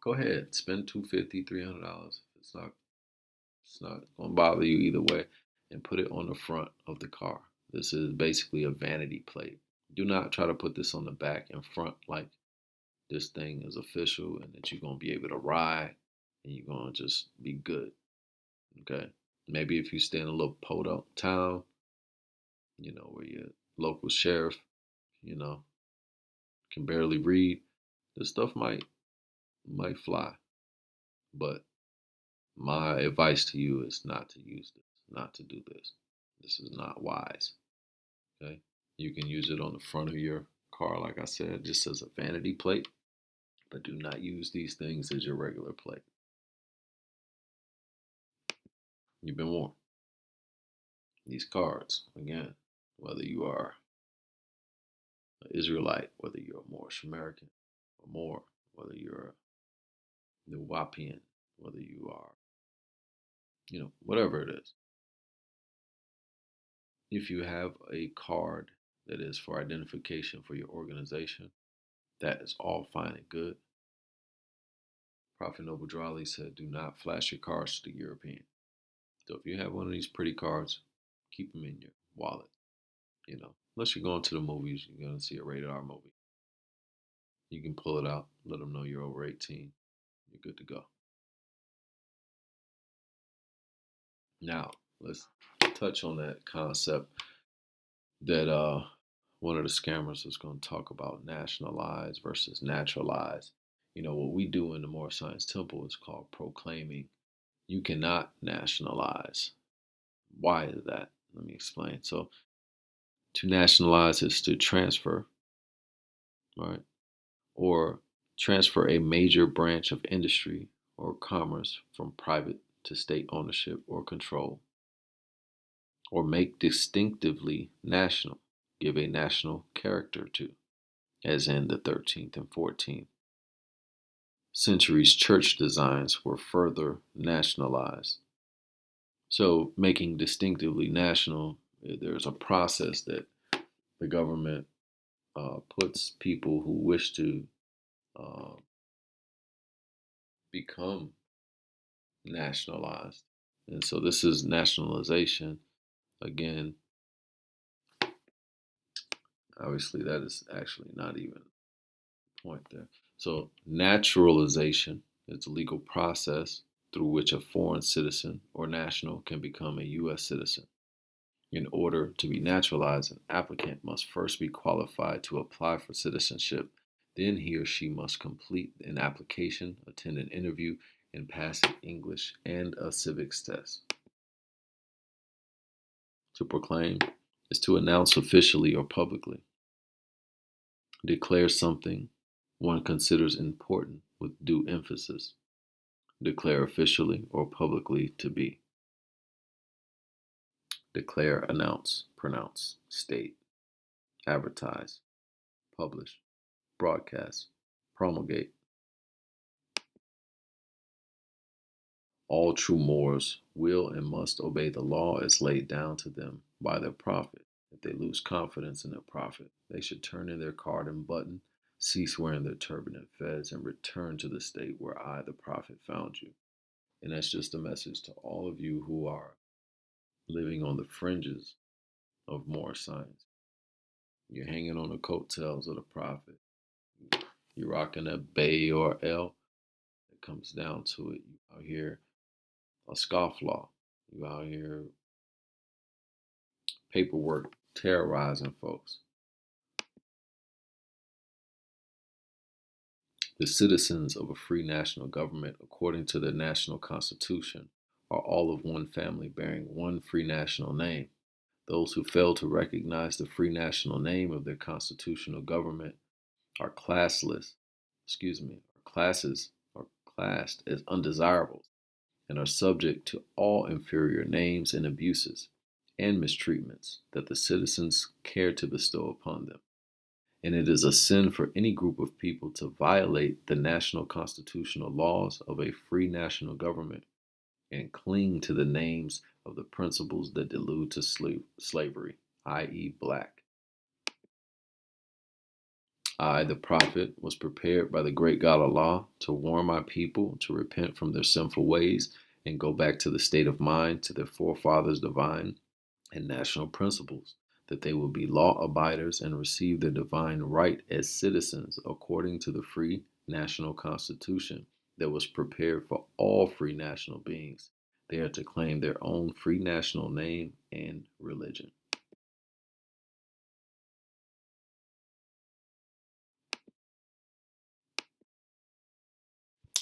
go ahead, spend $250, $300. It's not gonna bother you either way, and put it on the front of the car. This is basically a vanity plate. Do not try to put this on the back and front like this thing is official and that you're gonna be able to ride and you're gonna just be good. Okay. Maybe if you stay in a little podunk town, where your local sheriff, you know, can barely read, this stuff might fly. But my advice to you is not to use this, not to do this. This is not wise. Okay. You can use it on the front of your car, like I said, just as a vanity plate, but do not use these things as your regular plate. You've been warned. These cards, again, whether you are an Israelite, whether you're a Moorish American or more, whether you're a Nuwapian, whether you are, whatever it is. If you have a card that is for identification for your organization, that is all fine and good. Prophet Noble Drawley said, do not flash your cards to the European. So if you have one of these pretty cards, keep them in your wallet. Unless you're going to the movies, you're going to see a rated R movie. You can pull it out, let them know you're over 18. You're good to go. Now, let's touch on that concept that one of the scammers was going to talk about, nationalize versus naturalize. What we do in the Moorish Science Temple is called proclaiming. You cannot nationalize. Why is that? Let me explain. So, to nationalize is to transfer, right? Or transfer a major branch of industry or commerce from private to state ownership or control, or make distinctively national, give a national character to, as in the 13th and 14th centuries church designs were further nationalized. So, making distinctively national, there's a process that the government puts people who wish to uh, become nationalized. And so, this is nationalization. Again, obviously, that is actually not even the point there. So, naturalization is a legal process through which a foreign citizen or national can become a U.S. citizen. In order to be naturalized, an applicant must first be qualified to apply for citizenship. Then he or she must complete an application, attend an interview, and pass an English and a civics test. To proclaim is to announce officially or publicly, declare something one considers important with due emphasis, declare officially or publicly to be, declare, announce, pronounce, state, advertise, publish, broadcast, promulgate. All true Moors will and must obey the law as laid down to them by their prophet. If they lose confidence in their prophet, they should turn in their card and button, cease wearing their turban and fez, and return to the state where I, the prophet, found you. And that's just a message to all of you who are living on the fringes of Moorish science. You're hanging on the coattails of the prophet. You're rocking a Bay or L. It comes down to it. You out here a scofflaw. You out here paperwork terrorizing folks. The citizens of a free national government, according to the national constitution, are all of one family bearing one free national name. Those who fail to recognize the free national name of their constitutional government are classes are classed as undesirables and are subject to all inferior names and abuses and mistreatments that the citizens care to bestow upon them. And it is a sin for any group of people to violate the national constitutional laws of a free national government and cling to the names of the principles that delude to slavery, i.e., black. I, the prophet, was prepared by the great God Allah to warn my people to repent from their sinful ways and go back to the state of mind to their forefathers' divine and national principles, that they will be law abiders and receive their divine right as citizens according to the free national constitution that was prepared for all free national beings. They are to claim their own free national name and religion.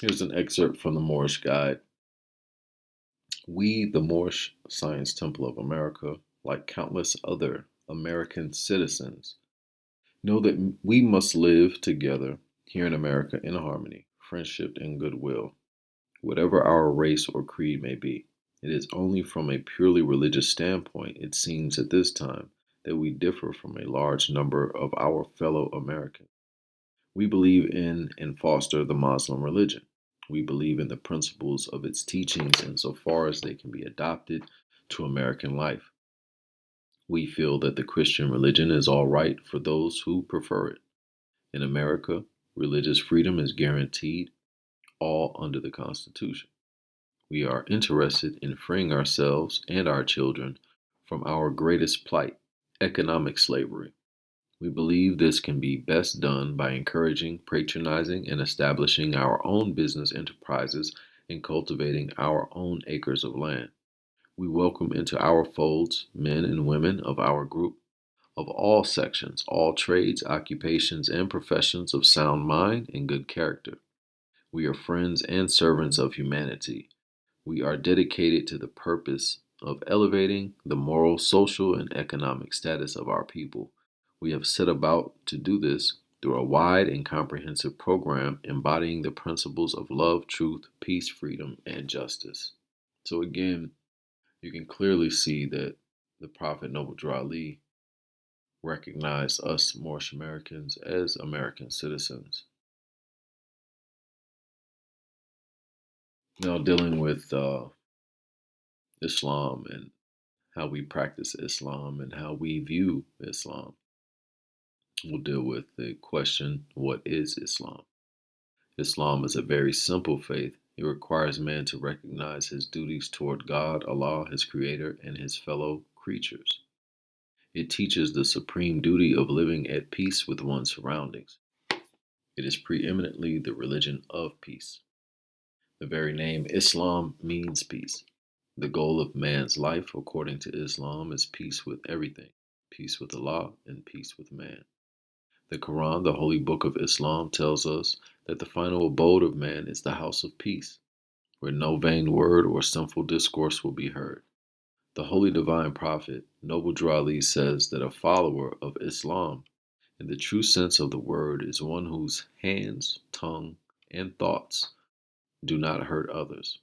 Here's an excerpt from the Moorish Guide. We, the Moorish Science Temple of America, like countless other American citizens, know that we must live together here in America in harmony, friendship, and goodwill, whatever our race or creed may be. It is only from a purely religious standpoint, it seems at this time, that we differ from a large number of our fellow Americans. We believe in and foster the Muslim religion. We believe in the principles of its teachings insofar as they can be adopted to American life. We feel that the Christian religion is all right for those who prefer it. In America, religious freedom is guaranteed, all under the Constitution. We are interested in freeing ourselves and our children from our greatest plight, economic slavery. We believe this can be best done by encouraging, patronizing, and establishing our own business enterprises and cultivating our own acres of land. We welcome into our folds men and women of our group of all sections, all trades, occupations, and professions of sound mind and good character. We are friends and servants of humanity. We are dedicated to the purpose of elevating the moral, social, and economic status of our people. We have set about to do this through a wide and comprehensive program embodying the principles of love, truth, peace, freedom, and justice. So, again, you can clearly see that the Prophet Noble Drew Ali recognized us Moorish Americans as American citizens. Now, dealing with Islam and how we practice Islam and how we view Islam. We'll deal with the question, what is Islam? Islam is a very simple faith. It requires man to recognize his duties toward God, Allah, his creator, and his fellow creatures. It teaches the supreme duty of living at peace with one's surroundings. It is preeminently the religion of peace. The very name Islam means peace. The goal of man's life, according to Islam, is peace with everything, peace with Allah, and peace with man. The Quran, the holy book of Islam, tells us that the final abode of man is the house of peace, where no vain word or sinful discourse will be heard. The holy divine prophet, Noble Drew Ali, says that a follower of Islam, in the true sense of the word, is one whose hands, tongue, and thoughts do not hurt others.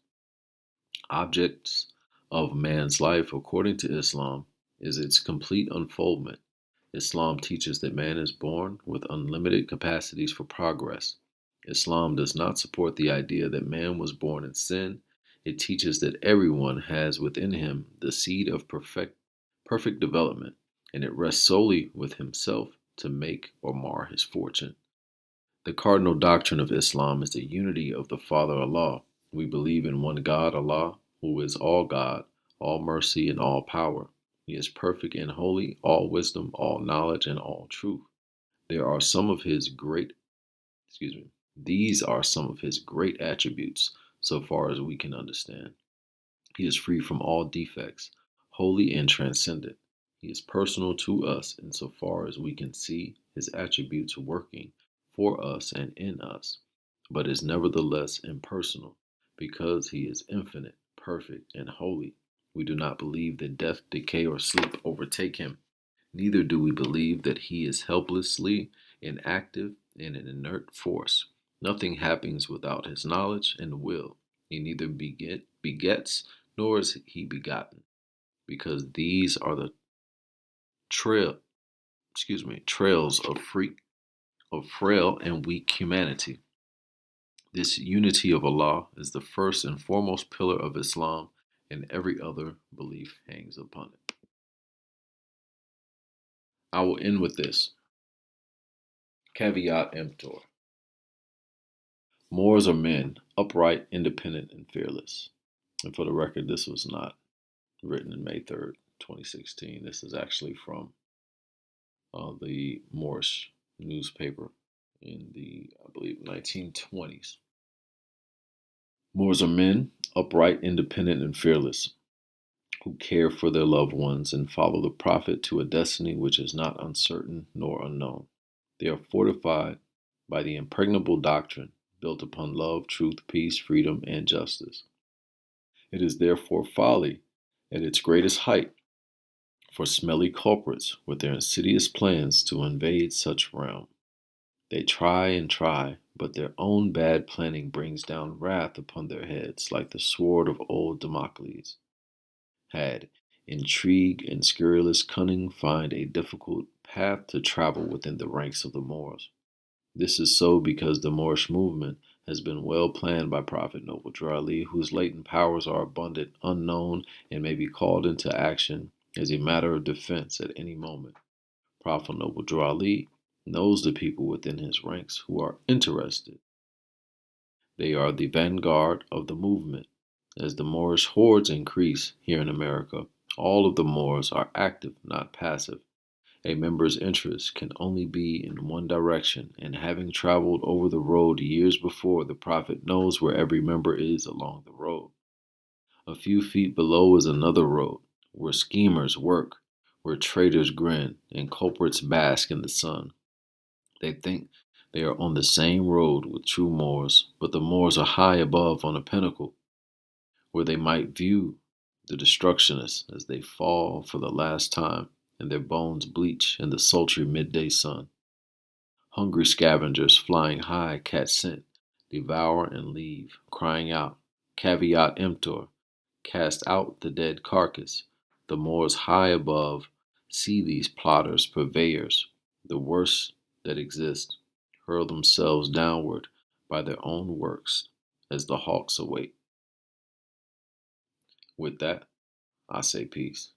Objects of man's life, according to Islam, is its complete unfoldment. Islam teaches that man is born with unlimited capacities for progress. Islam does not support the idea that man was born in sin. It teaches that everyone has within him the seed of perfect development, and it rests solely with himself to make or mar his fortune. The cardinal doctrine of Islam is the unity of the Father Allah. We believe in one God, Allah, who is all God, all mercy, and all power. He is perfect and holy, all wisdom, all knowledge, and all truth. There are some of his great, excuse me, These are some of his great attributes, so far as we can understand. He is free from all defects, holy and transcendent. He is personal to us insofar as we can see his attributes working for us and in us, but is nevertheless impersonal because he is infinite, perfect, and holy. We do not believe that death, decay, or sleep overtake him. Neither do we believe that he is helplessly inactive and an inert force. Nothing happens without his knowledge and will. He neither begets nor is he begotten, because these are the trail, trails of frail and weak humanity. This unity of Allah is the first and foremost pillar of Islam, and every other belief hangs upon it. I will end with this caveat emptor. Moors are men, upright, independent, and fearless. And for the record, this was not written in May 3rd, 2016. This is actually from the Moorish newspaper in the, I believe, 1920s. Moors are men, upright, independent, and fearless, who care for their loved ones and follow the Prophet to a destiny which is not uncertain nor unknown. They are fortified by the impregnable doctrine built upon love, truth, peace, freedom, and justice. It is therefore folly at its greatest height for smelly culprits with their insidious plans to invade such realm. They try and try, but their own bad planning brings down wrath upon their heads like the sword of old Damocles. Had intrigue and scurrilous cunning find a difficult path to travel within the ranks of the Moors. This is so because the Moorish movement has been well planned by Prophet Noble Drew Ali, whose latent powers are abundant, unknown, and may be called into action as a matter of defense at any moment. Prophet Noble Drew Ali knows the people within his ranks who are interested. They are the vanguard of the movement. As the Moorish hordes increase here in America, all of the Moors are active, not passive. A member's interest can only be in one direction, and having traveled over the road years before, the Prophet knows where every member is along the road. A few feet below is another road, where schemers work, where traitors grin, and culprits bask in the sun. They think they are on the same road with true Moors, but the Moors are high above on a pinnacle, where they might view the destructionists as they fall for the last time and their bones bleach in the sultry midday sun. Hungry scavengers flying high cat scent devour and leave, crying out, caveat emptor, cast out the dead carcass. The Moors high above see these plotters, purveyors, the worst that exist, hurl themselves downward by their own works as the hawks await. With that, I say peace.